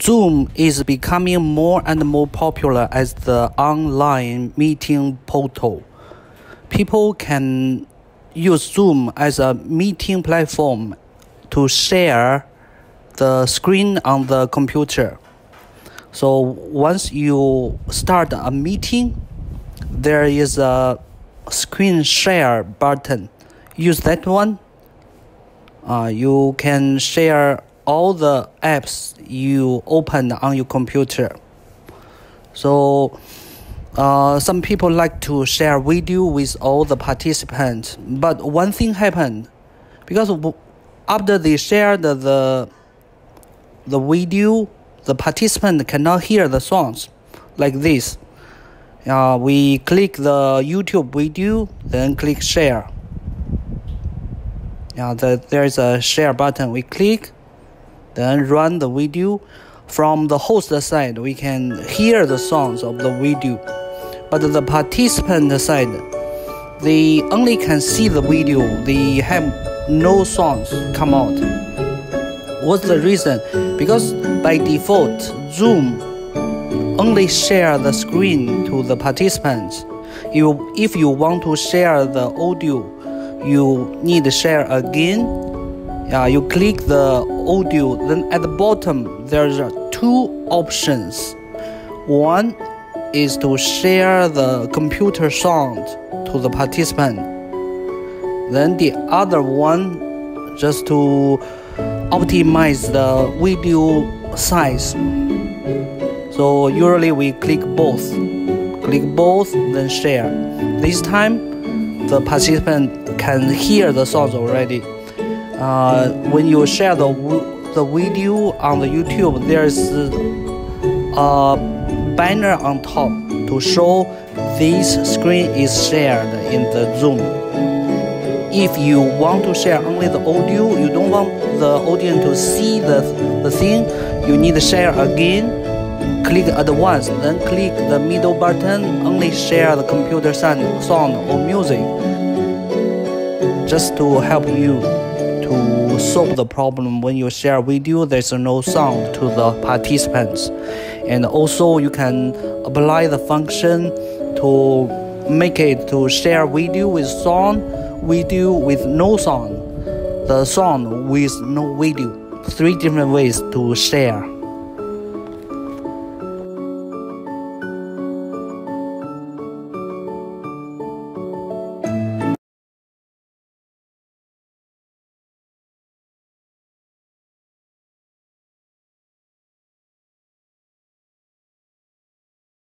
Zoom is becoming more and more popular as the online meeting portal. People can use Zoom as a meeting platform to share the screen on the computer. So once you start a meeting, there is a screen share button. Use that one. You can share all the apps you opened on your computer. So some people like to share video with all the participants, but one thing happened, because after they shared the video, the participant cannot hear the songs like this. We click the YouTube video, then click share. There is a share button. We click, then run the video. From the host side, we can hear the songs of the video. But the participant side, they only can see the video. They have no songs come out. What's the reason? Because by default, Zoom only share the screen to the participants. If you want to share the audio, you need to share again. You click the audio, then at the bottom there's two options. One is to share the computer sound to the participant. Then the other one just to optimize the video size. So usually we click both, then share. This time the participant can hear the songs already. When you share the video on the YouTube, there's a banner on top to show this screen is shared in the Zoom. If you want to share only the audio, you don't want the audience to see the thing, you need to share again. Click at once, then click the middle button, only share the computer sound or music. Just to help you to solve the problem when you share video, there's no sound to the participants. And also you can apply the function to make it to share video with song, video with no song, the song with no video. 3 different ways to share.